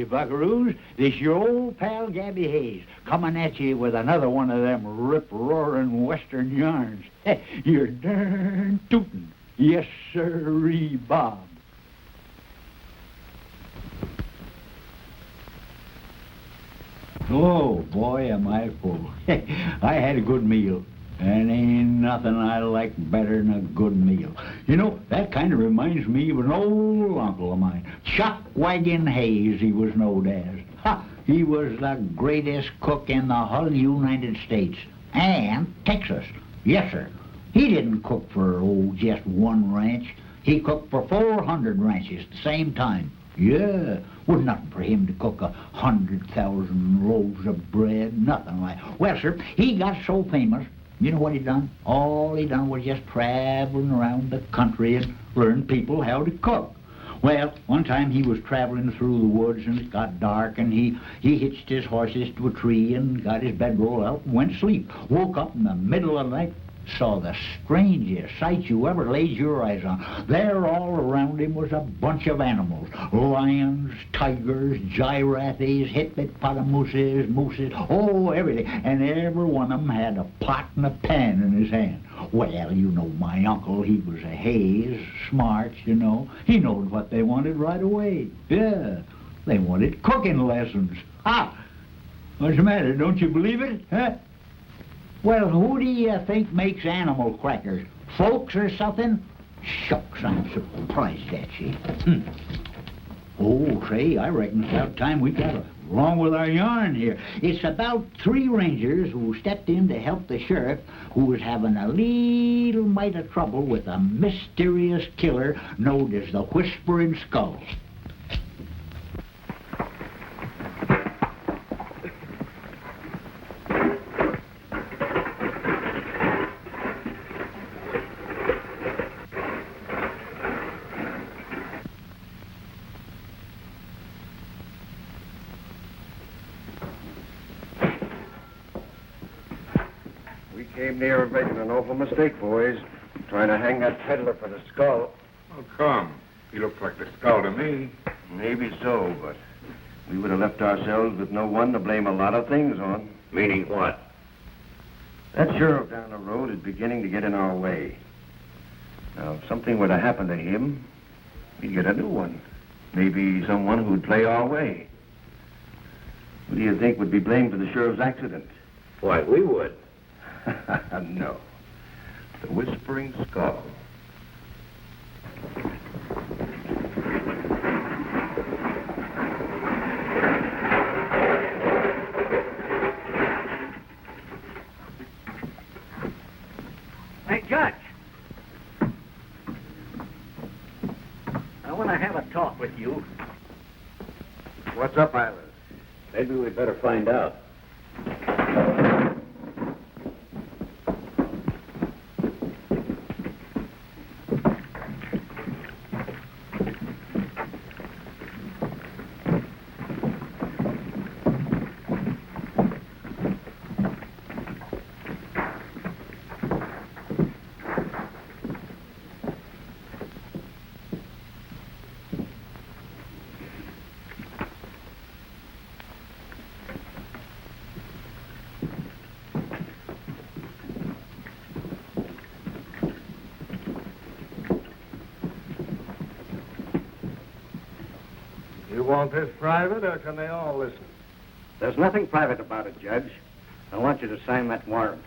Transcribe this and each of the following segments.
Howdy, buckaroos. This your old pal Gabby Hayes, coming at you with another one of them rip-roaring Western yarns. You're darn tootin'. Yes, sirree, Bob. Oh, boy, am I full. I had a good meal. And ain't nothing I like better than a good meal. You know, that kind of reminds me of an old uncle of mine. Chuck Wagon Hayes, he was known as. Ha! He was the greatest cook in the whole United States. And Texas. Yes, sir. He didn't cook for, just one ranch. He cooked for 400 ranches at the same time. Yeah, was nothing for him to cook 100,000 loaves of bread, nothing like. Well, sir, he got so famous. You know what he done? All he done was just traveling around the country and learn people how to cook. Well, one time he was traveling through the woods and it got dark and he hitched his horses to a tree and got his bedroll out and went to sleep. Woke up in the middle of the night, saw the strangest sight you ever laid your eyes on. There all around him was a bunch of animals. Lions, tigers, giraffes, hippopotamuses, mooses, everything. And every one of them had a pot and a pan in his hand. Well, you know my uncle, he was a Hayes, smart, you know. He knowed what they wanted right away. Yeah, they wanted cooking lessons. Ah, what's the matter, don't you believe it, huh? Well, who do you think makes animal crackers? Folks or something? Shucks, I'm surprised at you. Oh, say, I reckon it's about time we got along with our yarn here. It's about 3 rangers who stepped in to help the sheriff who was having a little mite of trouble with a mysterious killer known as the Whispering Skull. Came near making an awful mistake, boys. Trying to hang that peddler for the skull. Oh, come. He looks like the skull to me. Maybe so, but we would have left ourselves with no one to blame a lot of things on. Meaning what? That sheriff down the road is beginning to get in our way. Now, if something were to happen to him, we'd get a new one. Maybe someone who'd play our way. Who do you think would be blamed for the sheriff's accident? Why, we would. No. The Whispering Skull. Hey, Judge. I want to have a talk with you. What's up, Island? Maybe we'd better find out. You want this private, or can they all listen? There's nothing private about it, Judge. I want you to sign that warrant.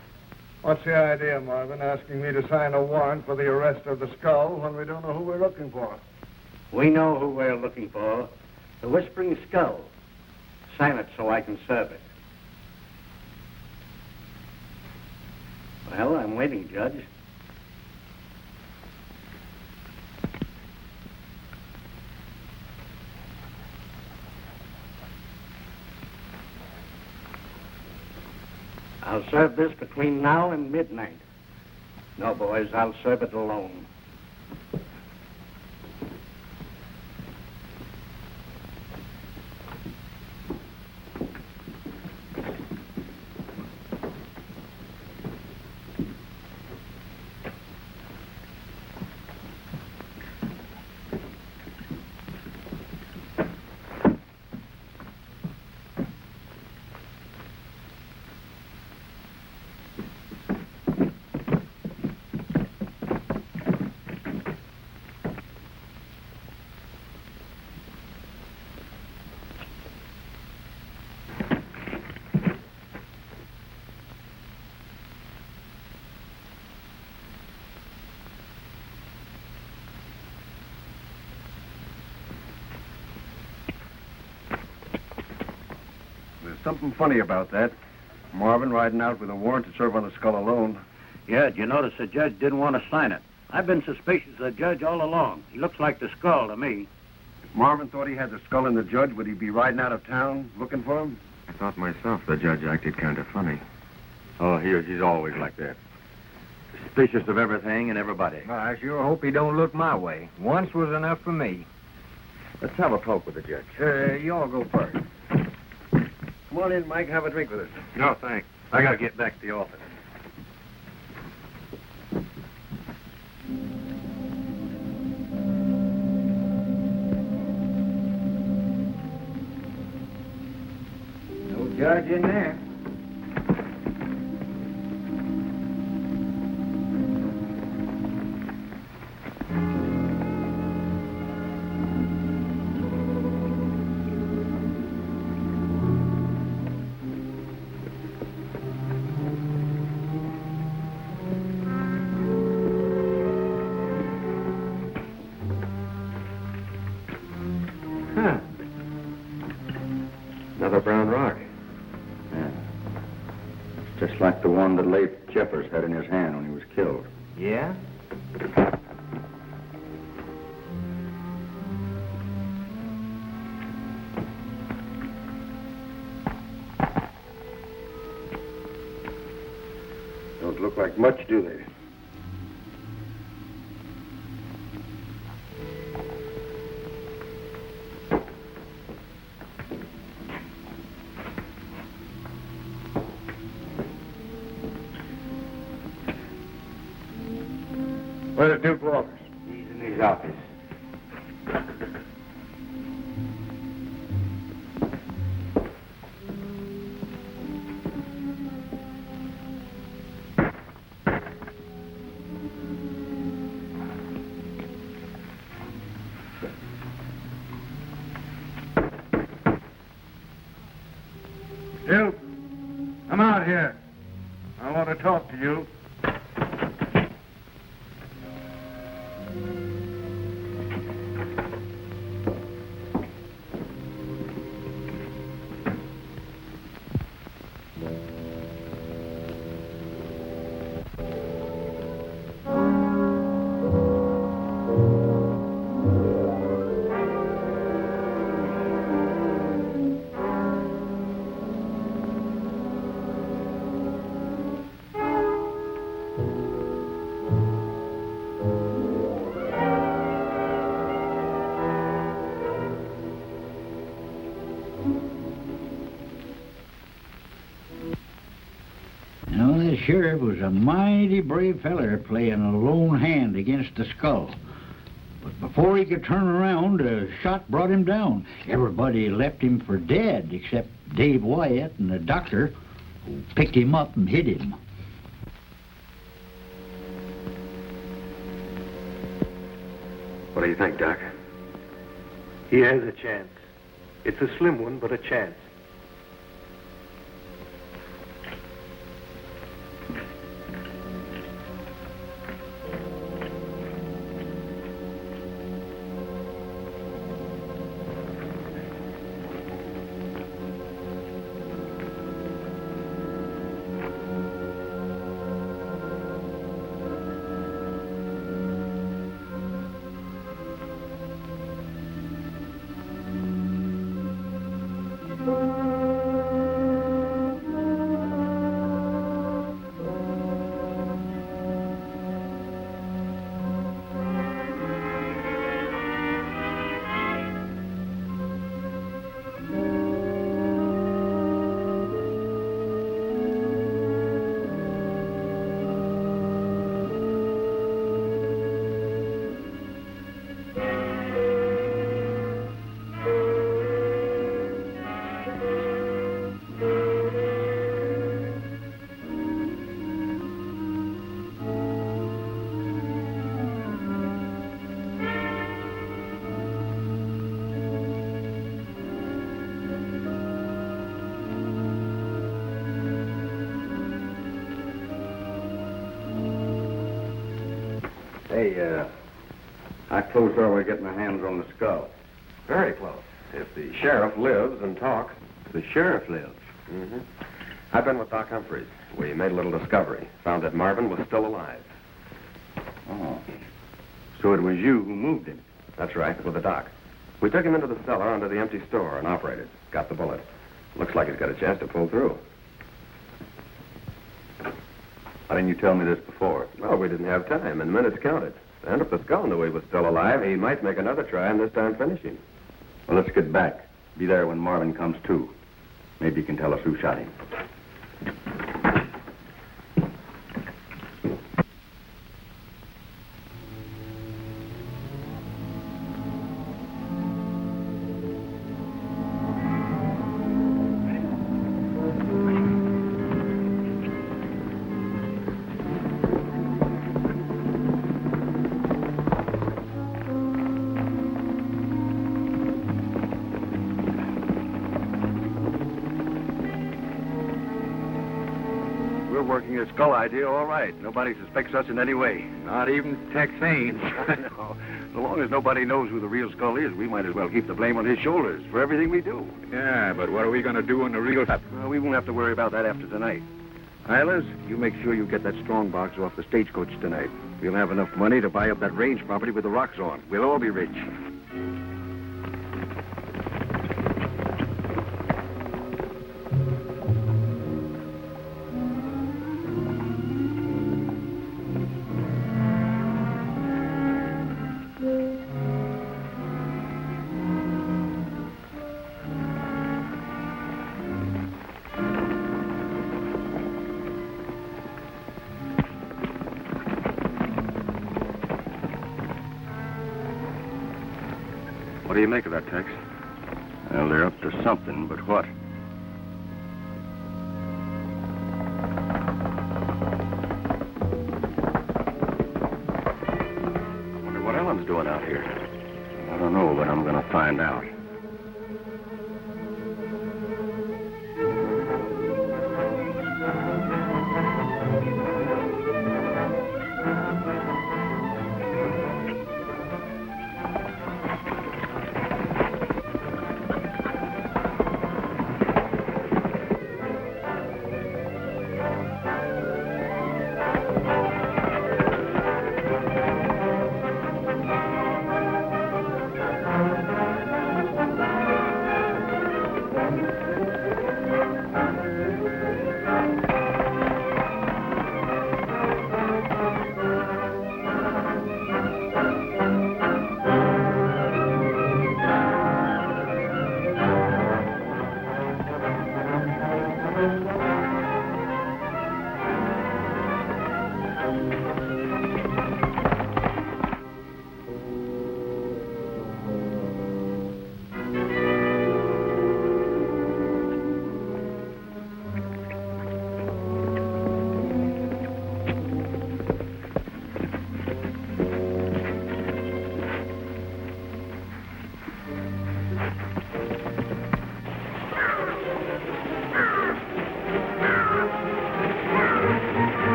What's the idea, Marvin, asking me to sign a warrant for the arrest of the skull when we don't know who we're looking for? We know who we're looking for. The Whispering Skull. Sign it so I can serve it. Well, I'm waiting, Judge. I'll serve this between now and midnight. No, boys, I'll serve it alone. There's something funny about that. Marvin riding out with a warrant to serve on the skull alone. Yeah, you notice the judge didn't want to sign it. I've been suspicious of the judge all along. He looks like the skull to me. If Marvin thought he had the skull in the judge, would he be riding out of town looking for him? I thought myself the judge acted kind of funny. Oh, he's always like that. Suspicious of everything and everybody. Well, I sure hope he don't look my way. Once was enough for me. Let's have a talk with the judge. You all go first. Come on in, Mike. Have a drink with us. No, thanks. I gotta get back to the office. No judge in there. Another brown rock. Yeah. It's just like the one that Leif Jeffers had in his hand when he was killed. Yeah? Don't look like much, do they? Where's Duke Walters? He's in his office. Duke, come out here. I want to talk to you. The sheriff was a mighty brave feller playing a lone hand against the skull. But before he could turn around, a shot brought him down. Everybody left him for dead except Dave Wyatt and the doctor, who picked him up and hid him. What do you think, Doc? He has a chance. It's a slim one, but a chance. Hey, how close are we getting our hands on the skull? Very close. If the sheriff lives and talks. The sheriff lives. Mm-hmm. I've been with Doc Humphreys. We made a little discovery. Found that Marvin was still alive. Oh. So it was you who moved him? That's right, with the doc. We took him into the cellar under the empty store and operated. Got the bullet. Looks like he's got a chance to pull through. Why didn't you tell me this before? Well, we didn't have time, and minutes counted. And if the skull knew he was still alive, he might make another try and this time finish him. Well, let's get back. Be there when Marvin comes to. Maybe you can tell us who shot him. Working your skull idea all right. Nobody suspects us in any way. Not even Texane. No. So long as nobody knows who the real skull is, we might as well keep the blame on his shoulders for everything we do. Yeah, but what are we going to do when the real... Well, we won't have to worry about that after tonight. Eilers, you make sure you get that strong box off the stagecoach tonight. We'll have enough money to buy up that range property with the rocks on. We'll all be rich. What do you make of that, Tex? Well, they're up to something, but what? I wonder what Ellen's doing out here. I don't know, but I'm going to find out.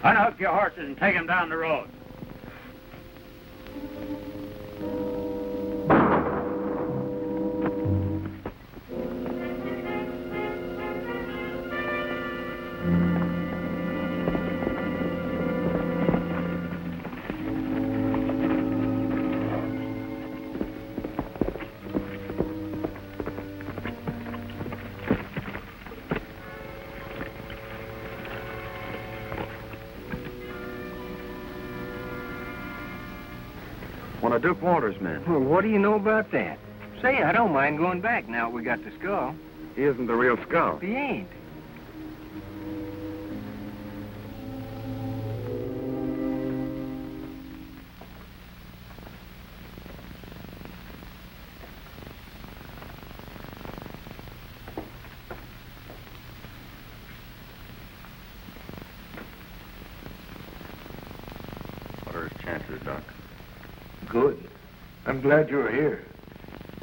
Unhook your horses and take them down the road. One of Duke Walter's men. Well, what do you know about that? Say, I don't mind going back now we got the skull. He isn't the real skull. He ain't. What are his chances, Doc? Good. I'm glad you're here.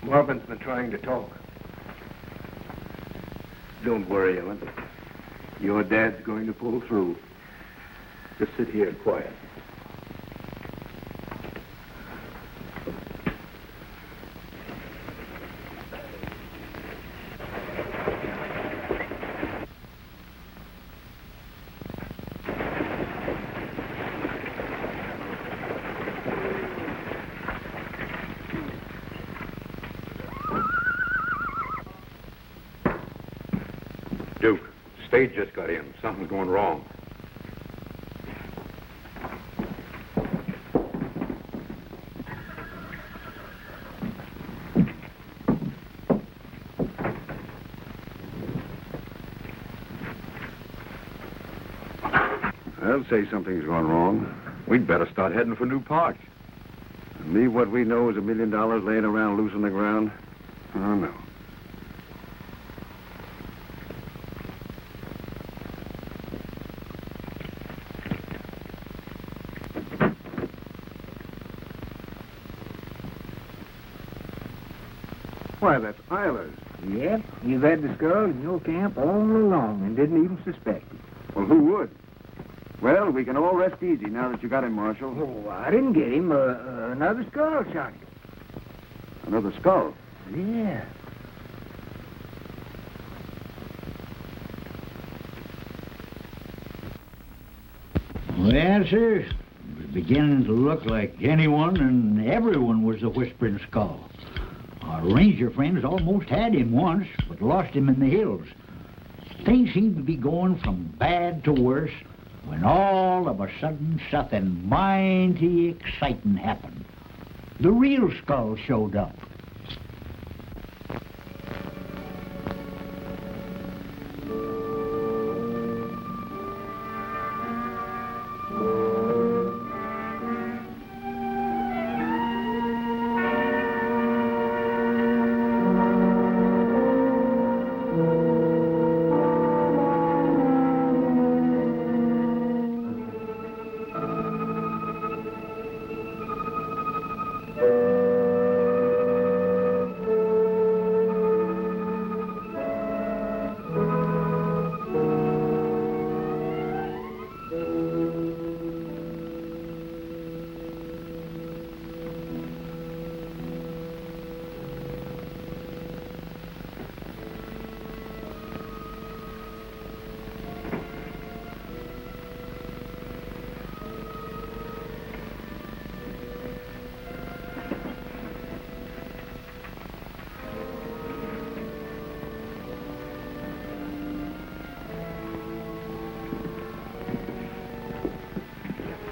Marvin's been trying to talk. Don't worry, Ellen. Your dad's going to pull through. Just sit here quiet. Duke, stage just got in. Something's going wrong. I'll say something's gone wrong. We'd better start heading for new parts. And leave what we know is $1 million laying around loose on the ground? Oh, no. Why, that's Isla's. Yep, you've had the skull in your camp all along and didn't even suspect it. Well, who would? Well, we can all rest easy now that you got him, Marshal. Oh, I didn't get him. Another skull shot him. Another skull. Yeah. Well, sir, it was beginning to look like anyone and everyone was the Whispering Skull. Our ranger friends almost had him once, but lost him in the hills. Things seemed to be going from bad to worse when all of a sudden something mighty exciting happened. The real skull showed up.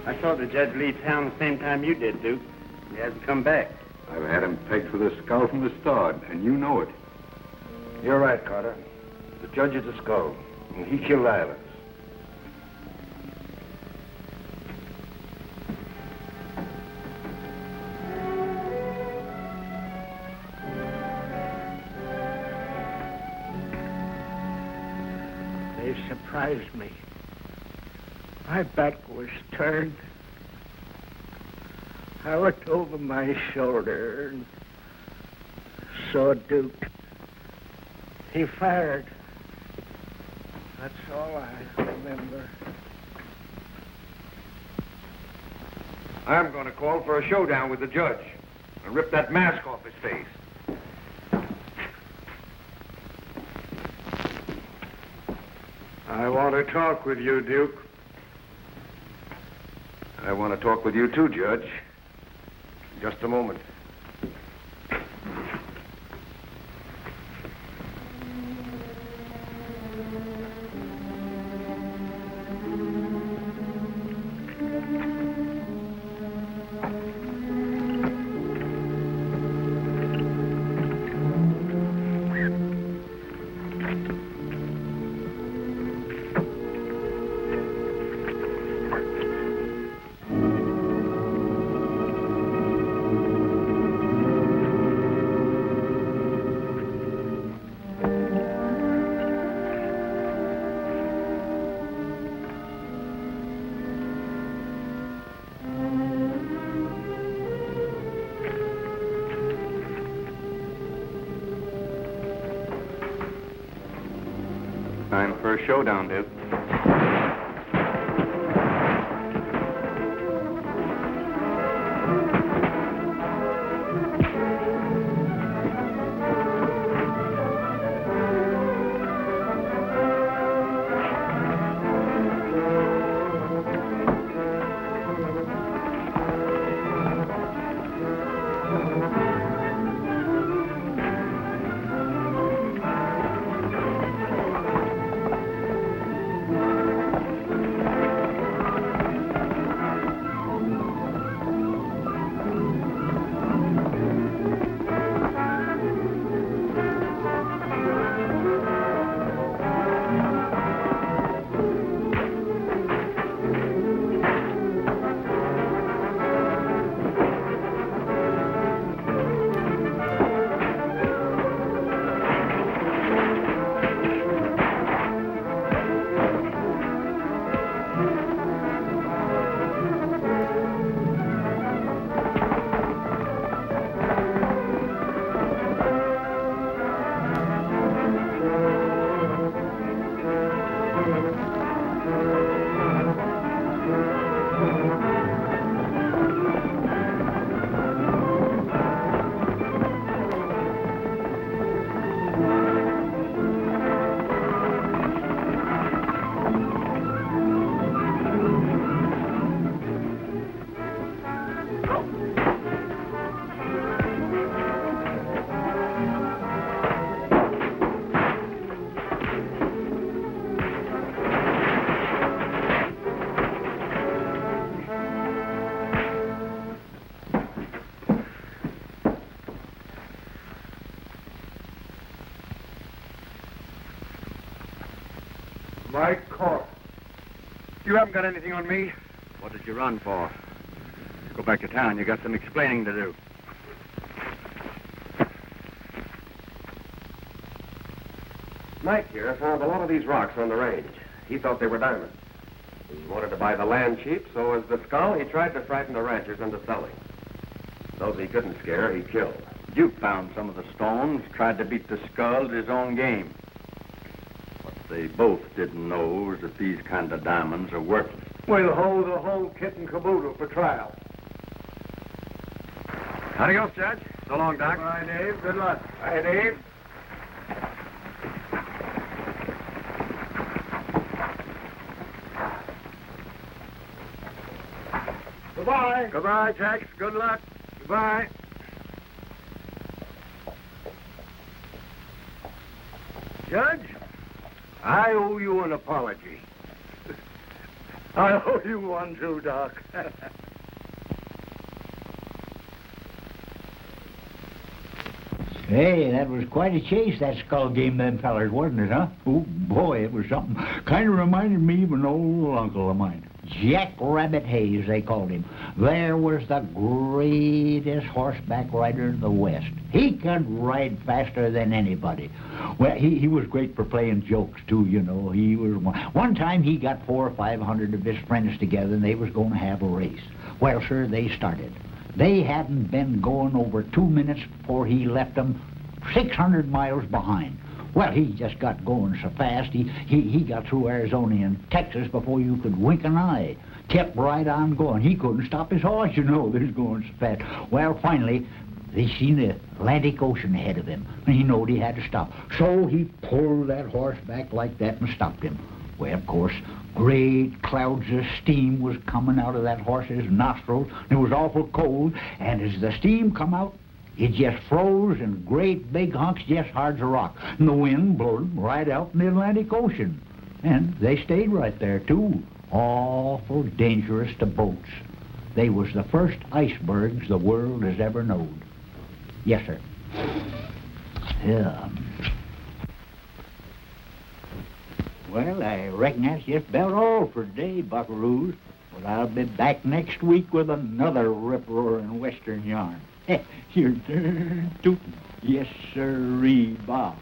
I saw the judge leave town the same time you did, Duke. He hasn't come back. I've had him pegged for this skull from the start, and you know it. You're right, Carter. The judge is a skull, and he killed Islas. They surprised me. My back was turned. I looked over my shoulder and saw Duke. He fired. That's all I remember. I'm going to call for a showdown with the judge and rip that mask off his face. I want to talk with you, Duke. I want to talk with you too, Judge. Just a moment. for showdown, Dave. My court. You haven't got anything on me? What did you run for? Go back to town. You got some explaining to do. Mike here found a lot of these rocks on the range. He thought they were diamonds. He wanted to buy the land cheap, so as the skull, he tried to frighten the ranchers into selling. Those he couldn't scare, he killed. Duke found some of the stones, tried to beat the skull at his own game. What they both didn't know was that these kind of diamonds are worthless. We'll hold the whole kit and caboodle for trial. Adios, Judge. So long, Doc. Bye, Dave. Good luck. Bye, Dave. Goodbye. Goodbye, Jax. Good luck. Goodbye. Judge, I owe you an apology. I owe you one too, Doc. Hey, that was quite a chase, that skull game, them fellers, wasn't it, huh? Oh, boy, it was something. Kind of reminded me of an old uncle of mine. Jack Rabbit Hayes, they called him. There was the greatest horseback rider in the West. He could ride faster than anybody. Well, he was great for playing jokes, too, you know. He was one time he got 400 or 500 of his friends together, and they was going to have a race. Well, sir, they started. They hadn't been going over 2 minutes before he left them 600 miles behind. Well, he just got going so fast, he got through Arizona and Texas before you could wink an eye. Kept right on going. He couldn't stop his horse, you know, they was going so fast. Well, finally, they seen the Atlantic Ocean ahead of him, and he knowed he had to stop. So he pulled that horse back like that and stopped him. Well, of course, great clouds of steam was coming out of that horse's nostrils. It was awful cold, and as the steam come out, it just froze in great big hunks just hard as a rock. And the wind blew them right out in the Atlantic Ocean. And they stayed right there, too. Awful dangerous to boats. They was the first icebergs the world has ever known. Yes, sir. Yeah. Well, I reckon that's just about all for today, buckaroos. But I'll be back next week with another rip-roaring Western yarn. Your turn, tootin'. Yes, sirree, Bob.